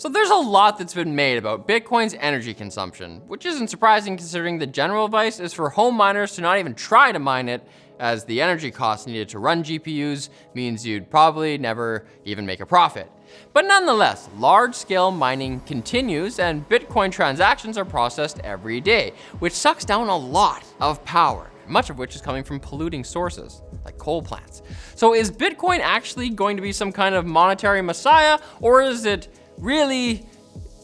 So there's a lot that's been made about Bitcoin's energy consumption, which isn't surprising considering the general advice is for home miners to not even try to mine it, as the energy costs needed to run GPUs means you'd probably never even make a profit. But nonetheless, large-scale mining continues and Bitcoin transactions are processed every day, which sucks down a lot of power, much of which is coming from polluting sources, like coal plants. So is Bitcoin actually going to be some kind of monetary messiah, or is it really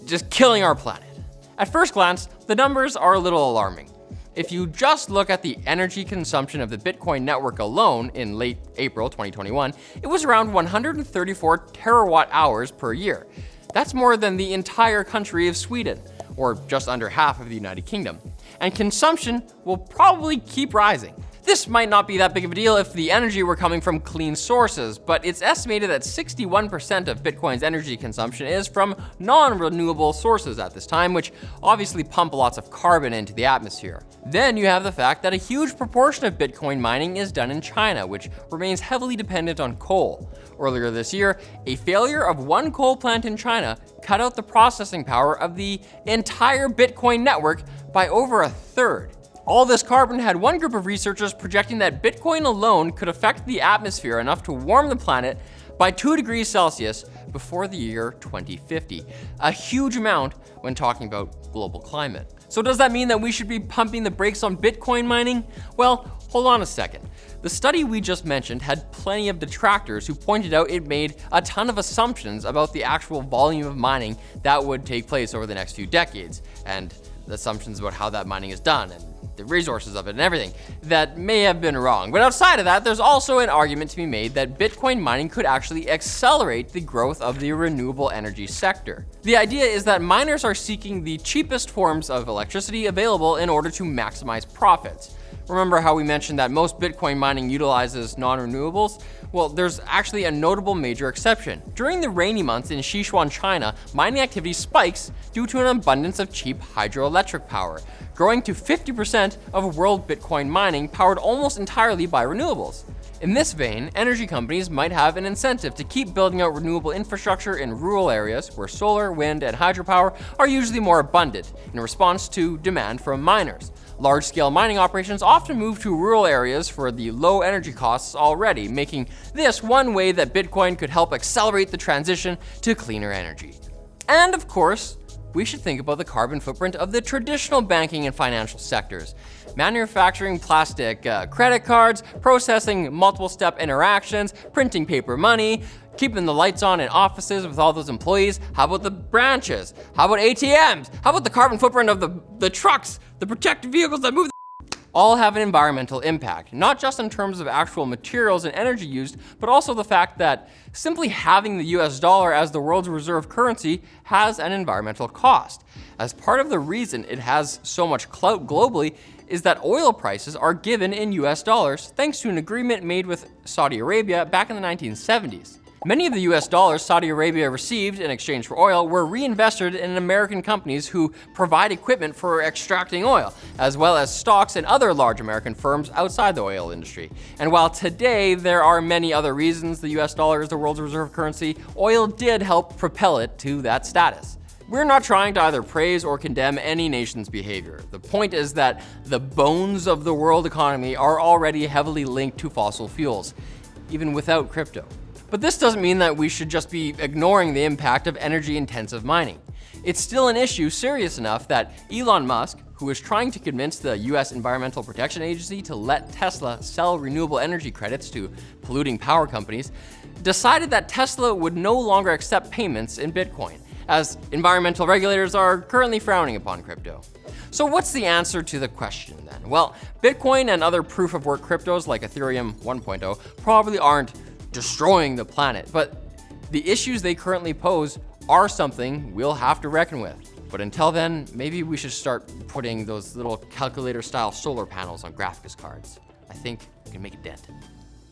just killing our planet? At first glance, the numbers are a little alarming. If you just look at the energy consumption of the Bitcoin network alone in late April 2021, it was around 134 terawatt hours per year. That's more than the entire country of Sweden, or just under half of the United Kingdom. And consumption will probably keep rising. This might not be that big of a deal if the energy were coming from clean sources, but it's estimated that 61% of Bitcoin's energy consumption is from non-renewable sources at this time, which obviously pump lots of carbon into the atmosphere. Then you have the fact that a huge proportion of Bitcoin mining is done in China, which remains heavily dependent on coal. Earlier this year, a failure of one coal plant in China cut out the processing power of the entire Bitcoin network by over a third. All this carbon had one group of researchers projecting that Bitcoin alone could affect the atmosphere enough to warm the planet by 2 degrees Celsius before the year 2050. A huge amount when talking about global climate. So does that mean that we should be pumping the brakes on Bitcoin mining? Well, hold on a second. The study we just mentioned had plenty of detractors who pointed out it made a ton of assumptions about the actual volume of mining that would take place over the next few decades, and the assumptions about how that mining is done and the resources of it and everything that may have been wrong. But outside of that, there's also an argument to be made that Bitcoin mining could actually accelerate the growth of the renewable energy sector. The idea is that miners are seeking the cheapest forms of electricity available in order to maximize profits. Remember how we mentioned that most Bitcoin mining utilizes non-renewables? Well, there's actually a notable major exception. During the rainy months in Sichuan, China, mining activity spikes due to an abundance of cheap hydroelectric power, growing to 50% of world Bitcoin mining powered almost entirely by renewables. In this vein, energy companies might have an incentive to keep building out renewable infrastructure in rural areas where solar, wind, and hydropower are usually more abundant in response to demand from miners. Large-scale mining operations often move to rural areas for the low energy costs already, making this one way that Bitcoin could help accelerate the transition to cleaner energy. And of course, we should think about the carbon footprint of the traditional banking and financial sectors. Manufacturing plastic credit cards, processing multiple step interactions, printing paper money, keeping the lights on in offices with all those employees. How about the branches? How about ATMs? How about the carbon footprint of the trucks, the protected vehicles that move? All have an environmental impact, not just in terms of actual materials and energy used, but also the fact that simply having the US dollar as the world's reserve currency has an environmental cost. As part of the reason it has so much clout globally is that oil prices are given in US dollars thanks to an agreement made with Saudi Arabia back in the 1970s. Many of the US dollars Saudi Arabia received in exchange for oil were reinvested in American companies who provide equipment for extracting oil, as well as stocks in other large American firms outside the oil industry. And while today there are many other reasons the US dollar is the world's reserve currency, oil did help propel it to that status. We're not trying to either praise or condemn any nation's behavior. The point is that the bones of the world economy are already heavily linked to fossil fuels, even without crypto. But this doesn't mean that we should just be ignoring the impact of energy-intensive mining. It's still an issue serious enough that Elon Musk, who is trying to convince the US Environmental Protection Agency to let Tesla sell renewable energy credits to polluting power companies, decided that Tesla would no longer accept payments in Bitcoin, as environmental regulators are currently frowning upon crypto. So what's the answer to the question then? Well, Bitcoin and other proof-of-work cryptos like Ethereum 1.0 probably aren't destroying the planet, but the issues they currently pose are something we'll have to reckon with. But until then, maybe we should start putting those little calculator-style solar panels on graphics cards. I think we can make a dent.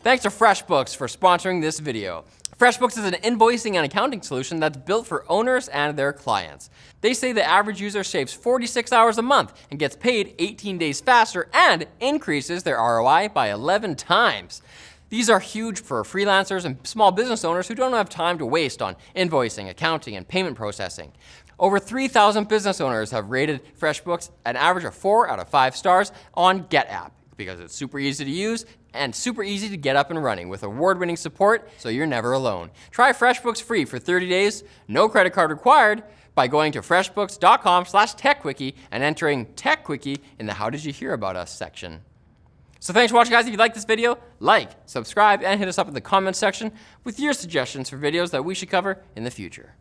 Thanks to FreshBooks for sponsoring this video. FreshBooks is an invoicing and accounting solution that's built for owners and their clients. They say the average user saves 46 hours a month and gets paid 18 days faster and increases their ROI by 11 times. These are huge for freelancers and small business owners who don't have time to waste on invoicing, accounting, and payment processing. Over 3,000 business owners have rated FreshBooks an average of 4 out of 5 stars on GetApp because it's super easy to use and super easy to get up and running with award-winning support, so you're never alone. Try FreshBooks free for 30 days, no credit card required, by going to freshbooks.com/techquickie and entering TechQuickie in the How Did You Hear About Us section. So thanks for watching, guys. If you like this video, like, subscribe, and hit us up in the comments section with your suggestions for videos that we should cover in the future.